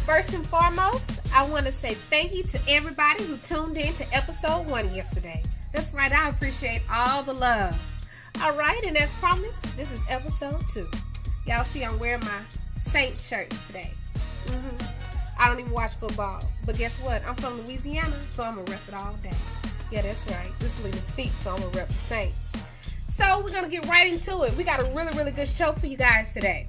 First and foremost, I want to say thank you to everybody who tuned in to episode 1 yesterday. That's right, I appreciate all the love. All right, and as promised, this is episode 2. Y'all see I'm wearing my Saint shirt today. I don't even watch football, but guess what? I'm from Louisiana, so I'm going to rep it all day. Yeah, that's right. This is Lena Speaks, so I'm going to rep the Saints. So we're going to get right into it. We got a really, really good show for you guys today.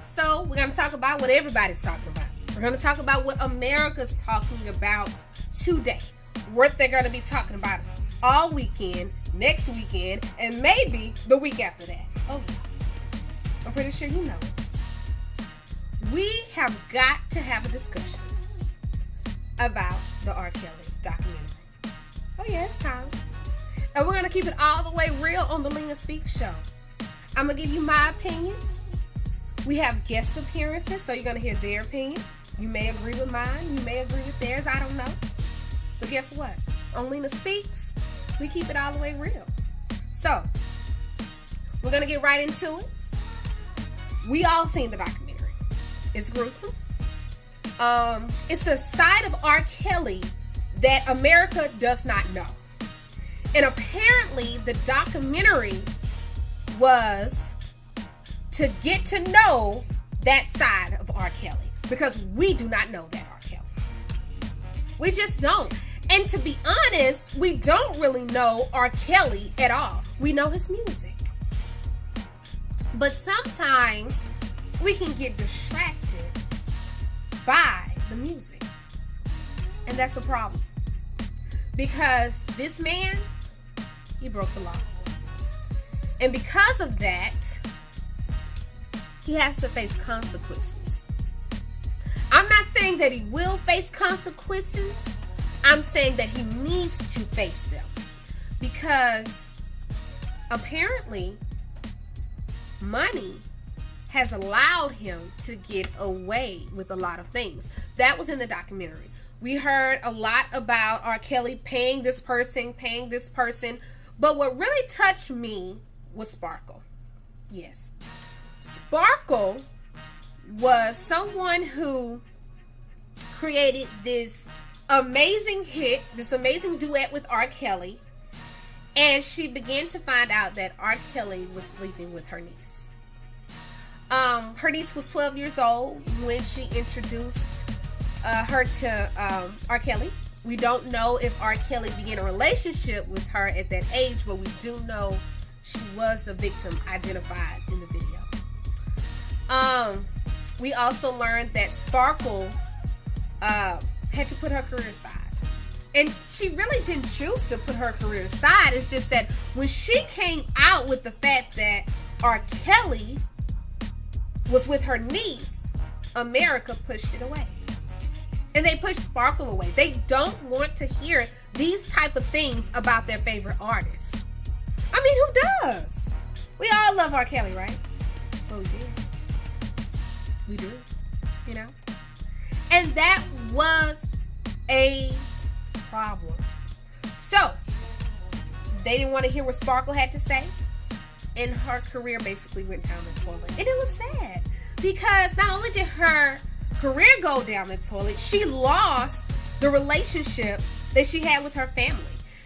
So we're going to talk about what everybody's talking about. We're going to talk about what America's talking about today. What they're going to be talking about all weekend, next weekend, and maybe the week after that. Oh, I'm pretty sure you know. We have got to have a discussion about the R.Kelly documentary. Oh yeah, it's time. And we're going to keep it all the way real on the Lena Speaks show. I'm going to give you my opinion. We have guest appearances, so you're going to hear their opinion. You may agree with mine. You may agree with theirs. I don't know. But guess what? On Lena Speaks, we keep it all the way real. So, we're going to get right into it. We all seen the documentary. It's gruesome. It's a side of R. Kelly that America does not know. And apparently, the documentary was to get to know that side of R. Kelly. Because we do not know that R. Kelly. We just don't. And to be honest, we don't really know R. Kelly at all. We know his music. But sometimes we can get distracted by the music. And that's a problem. Because this man, he broke the law. And because of that, he has to face consequences. I'm not saying that he will face consequences. I'm saying that he needs to face them. Because apparently, money has allowed him to get away with a lot of things. That was in the documentary. We heard a lot about R. Kelly paying this person. But what really touched me was Sparkle. Yes. Sparkle was someone who created this amazing hit, this amazing duet with R. Kelly. And she began to find out that R. Kelly was sleeping with her niece. Her niece was 12 years old when she introduced her to R. Kelly. We don't know if R. Kelly began a relationship with her at that age, but we do know she was the victim identified in the video. We also learned that Sparkle had to put her career aside. And she really didn't choose to put her career aside. It's just that when she came out with the fact that R. Kelly was with her niece, America pushed it away. And they pushed Sparkle away. They don't want to hear these type of things about their favorite artists. I mean, who does? We all love R. Kelly, right? Oh, we did. We do. You know? And that was a problem. So, they didn't want to hear what Sparkle had to say. And her career basically went down the toilet. And it was sad. Because not only did her career go down the toilet, she lost the relationship that she had with her family.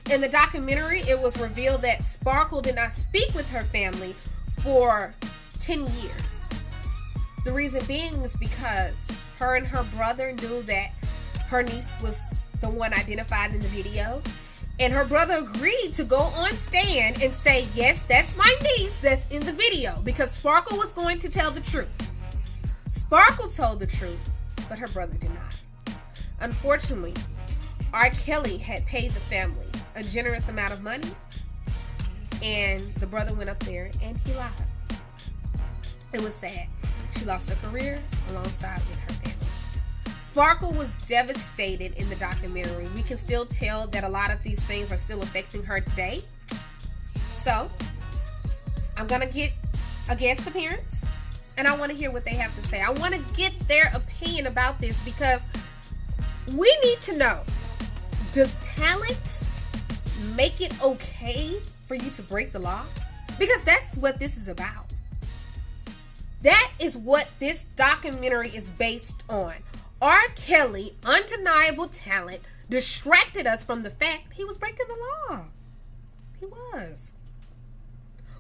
In the documentary, it was revealed that Sparkle did not speak with her family for 10 years. The reason being is because her and her brother knew that her niece was the one identified in the video. And her brother agreed to go on stand and say, yes, that's my niece that's in the video. Because Sparkle was going to tell the truth. Sparkle told the truth, but her brother did not. Unfortunately, R. Kelly had paid the family a generous amount of money. And the brother went up there and he lied. It was sad. She lost her career alongside with her family. Sparkle was devastated in the documentary. We can still tell that a lot of these things are still affecting her today. So, I'm going to get a guest appearance. And I want to hear what they have to say. I want to get their opinion about this because we need to know, does talent make it okay for you to break the law? Because that's what this is about. That is what this documentary is based on. R. Kelly, undeniable talent, distracted us from the fact he was breaking the law. He was.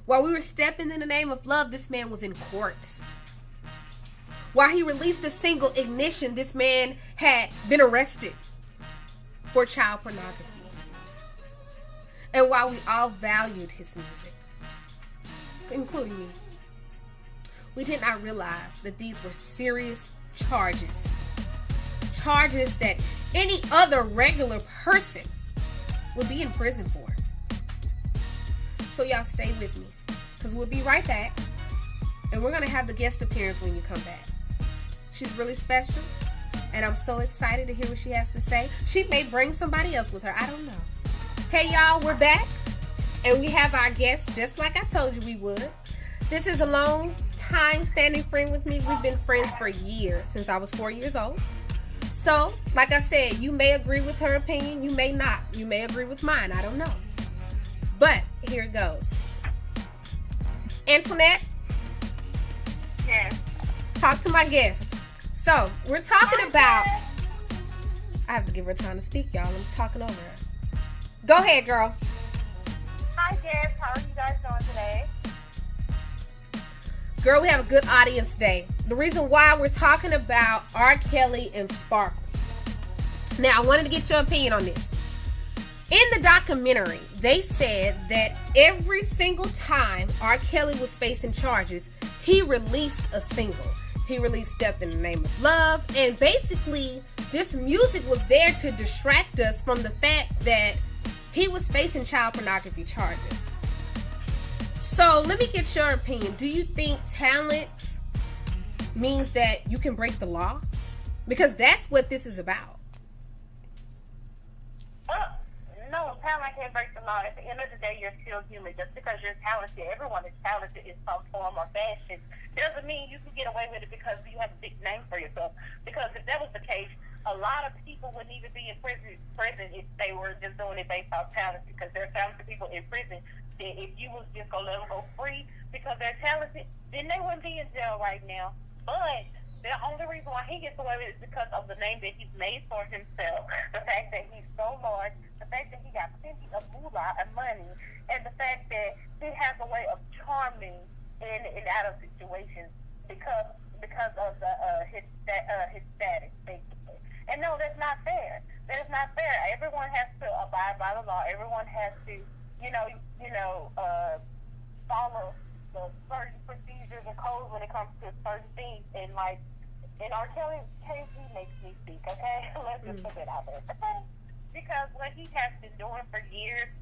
While we were stepping in the name of love, this man was in court. While he released the single Ignition, this man had been arrested for child pornography. And while we all valued his music, including me, we did not realize that these were serious charges. Charges that any other regular person would be in prison for. So y'all stay with me, because we'll be right back. And we're going to have the guest appearance when you come back. She's really special, and I'm so excited to hear what she has to say. She may bring somebody else with her. I don't know. Hey, y'all, we're back, and we have our guest just like I told you we would. This is a long-time standing friend with me. We've been friends for years, since I was 4 years old. So, like I said, you may agree with her opinion. You may not. You may agree with mine. I don't know. But here it goes. Antoinette? Yes. Talk to my guest. So, we're talking about... I have to give her time to speak, y'all. I'm talking over her. Go ahead, girl. Hi, Jess. How are you guys doing today? Girl, we have a good audience today. The reason why we're talking about R. Kelly and Sparkle. Now, I wanted to get your opinion on this. In the documentary, they said that every single time R. Kelly was facing charges, he released a single. He released Death in the Name of Love. And basically, this music was there to distract us from the fact that he was facing child pornography charges. So, let me get your opinion. Do you think talent means that you can break the law? Because that's what this is about. No, talent can't break the law. At the end of the day, you're still human. Just because you're talented, everyone is talented in some form or fashion, doesn't mean you can get away with it because you have a big name for yourself. Because if that was the case, a lot of people wouldn't even be in prison if they were just doing it based off talent. Because there are talented people in prison that if you was just going to let them go free because they're talented, then they wouldn't be in jail right now. But the only reason why he gets away with it is because of the name that he's made for himself, the fact that he's so large, the fact that he got plenty of moolah and money, and the fact that he has a way of charming in and out of situations because of his status, basically. And no, that's not fair. That is not fair. Everyone has to abide by the law. Everyone has to, follow the certain procedures and codes when it comes to certain things. And like in R. Kelly's case, he makes me speak. Okay, let's just put it out there. Okay? Because what he has been doing for years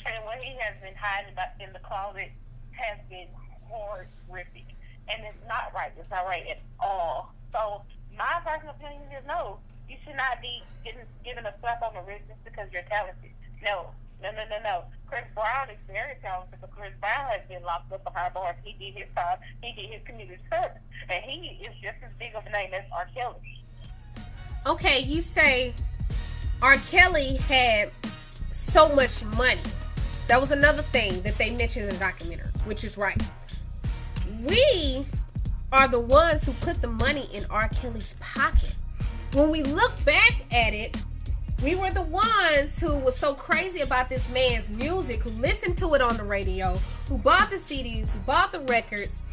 and what he has been hiding in the closet has been horrific, and it's not right. It's not right at all. So my personal opinion is no. You should not be given a slap on the wrist just because you're talented. No. Chris Brown is very talented, but Chris Brown has been locked up behind bars. He did his time. He did his community service, and he is just as big of a name as R. Kelly. Okay, you say R. Kelly had so much money. That was another thing that they mentioned in the documentary, which is right. We are the ones who put the money in R. Kelly's pocket. When we look back at it, we were the ones who was so crazy about this man's music, who listened to it on the radio, who bought the CDs, who bought the records.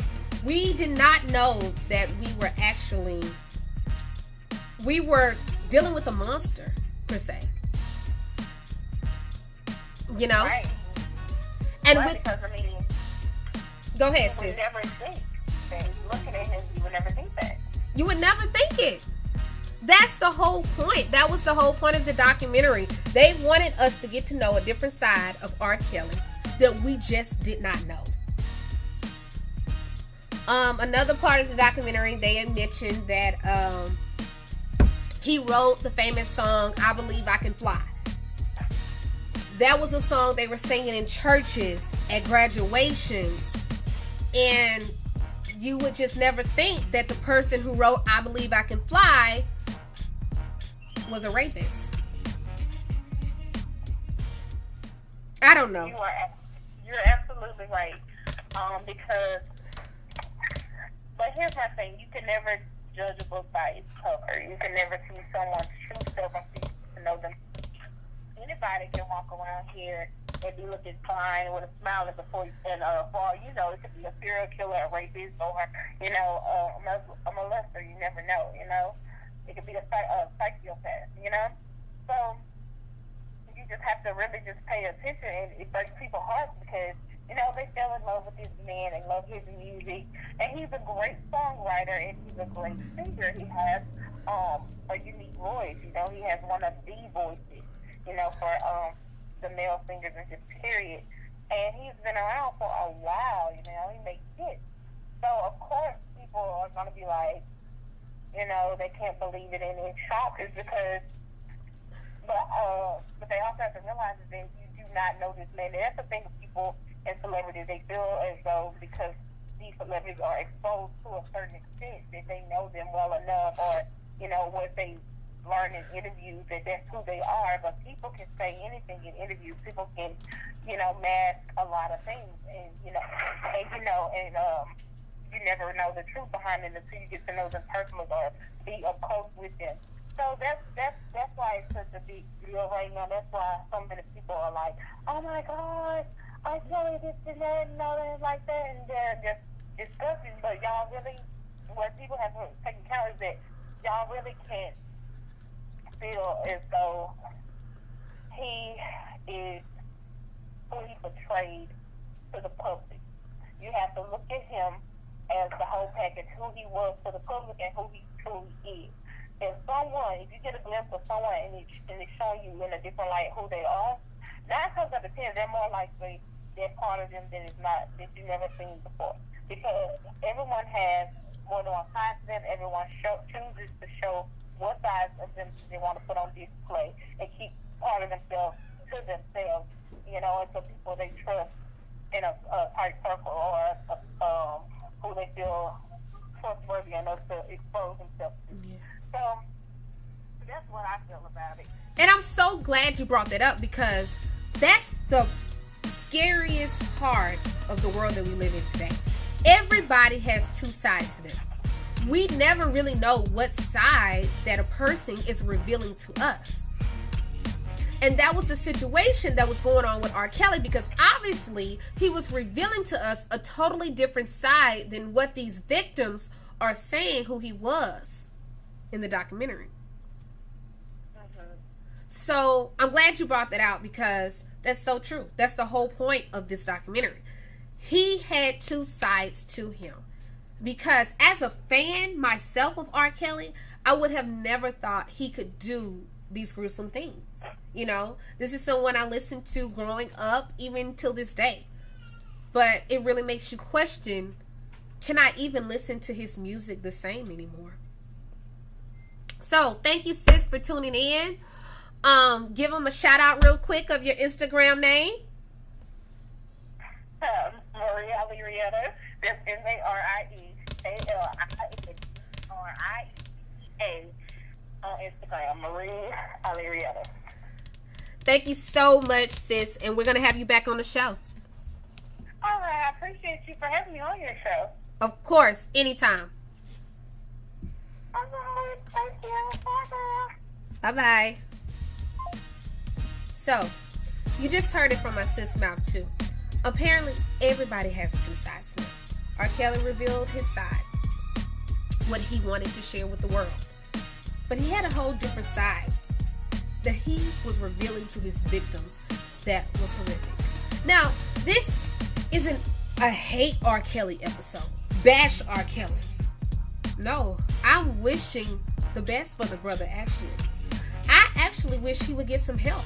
We did not know that we were dealing with a monster, per se. You know? Right. And go ahead, sis. You would never think that. Looking at him, you would never think that. You would never think it. That's the whole point. That was the whole point of the documentary. They wanted us to get to know a different side of R. Kelly that we just did not know. Another part of the documentary, they had mentioned that he wrote the famous song, I Believe I Can Fly. That was a song they were singing in churches, at graduations, and you would just never think that the person who wrote I Believe I Can Fly was a rapist. I don't know. You're absolutely right. Because But here's my thing: you can never judge a book by its cover. You can never see someone's true self until you get to know them. Anybody can walk around here and be looking fine with a smile and before you know, it could be a serial killer, a rapist, or a molester. You never know. You know, it could be a psychopath. You know, so you just have to really just pay attention, and it breaks people's hearts because, you know, they fell in love with this man, they love his music, and he's a great songwriter, and he's a great singer. He has a unique voice. You know, he has one of the voices, you know, for the male singers in his period. And he's been around for a while, you know, he makes hits. So, of course, people are going to be like, you know, they can't believe it, and in shock is because, but they also have to realize that you do not know this man. That's the thing with people and celebrities. They feel as though because these celebrities are exposed to a certain extent that they know them well enough, or, you know, what they learn in interviews, that that's who they are. But people can say anything in interviews. People can, you know, mask a lot of things, and you never know the truth behind it until you get to know them personally or be up close with them. So that's why it's such a big deal right now. That's why so many people are like, oh my God, R.Kelly this and that and all that like that, and they're just disgusting. But y'all really, what people have to take account is that y'all really can't feel as though he is who he portrayed to the public. You have to look at him as the whole package, who he was to the public and who he truly is. If you get a glimpse of someone and it's showing you in a different light who they are, 9 times out of 10, they're more likely they're part of them that you never seen before. Because everyone has more than one side to them. Everyone chooses to show what sides of them they want to put on display and keep part of themselves to themselves, you know, and so people they trust in a tight circle, or who they feel trustworthy enough to expose themselves to. Yes. So that's what I feel about it. And I'm so glad you brought that up, because that's the scariest part of the world that we live in today. Everybody has two sides to them. We never really know what side that a person is revealing to us. And that was the situation that was going on with R.Kelly, because obviously he was revealing to us a totally different side than what these victims are saying who he was in the documentary. So I'm glad you brought that out, because that's so true. That's the whole point of this documentary. He had two sides to him. Because as a fan myself of R. Kelly, I would have never thought he could do these gruesome things. You know, this is someone I listened to growing up, even till this day. But it really makes you question, can I even listen to his music the same anymore? So, thank you, sis, for tuning in. Give them a shout out real quick of your Instagram name. Maria Alirieta. That's MARIEALRIEA on Instagram. Maria Alirieta. Thank you so much, sis, and we're gonna have you back on the show. All right, I appreciate you for having me on your show. Of course, anytime. All right, thank you. Bye. Bye-bye. So, you just heard it from my sis' mouth, too. Apparently, everybody has two sides to them. R. Kelly revealed his side, what he wanted to share with the world. But he had a whole different side that he was revealing to his victims that was horrific. Now, this isn't a hate R. Kelly episode. Bash R. Kelly. No, I'm wishing the best for the brother, actually. I actually wish he would get some help,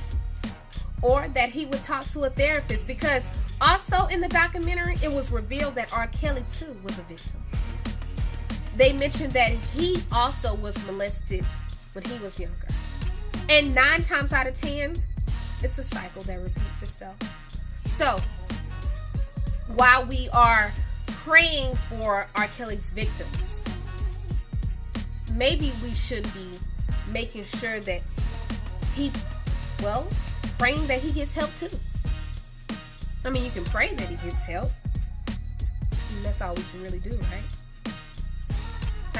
or that he would talk to a therapist, because also in the documentary, it was revealed that R. Kelly too was a victim. They mentioned that he also was molested when he was younger. And 9 times out of 10, it's a cycle that repeats itself. So, while we are praying for R. Kelly's victims, maybe we should be making sure that praying that he gets help too. I mean, you can pray that he gets help. And that's all we can really do, right?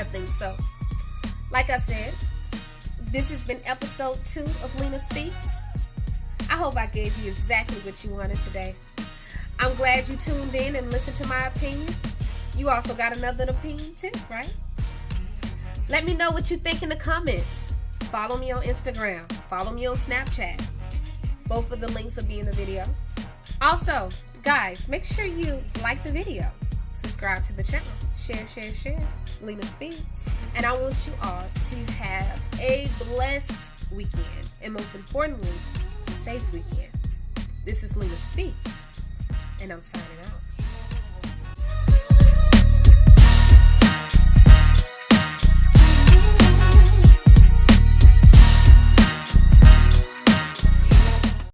I think so. Like I said, this has been episode 2 of Lena Speaks. I hope I gave you exactly what you wanted today. I'm glad you tuned in and listened to my opinion. You also got another opinion too, right? Let me know what you think in the comments. Follow me on Instagram. Follow me on Snapchat. Both of the links will be in the video. Also, guys, make sure you like the video. Subscribe to the channel. Share. Lena Speaks. And I want you all to have a blessed weekend. And most importantly, a safe weekend. This is Lena Speaks. And I'm signing out.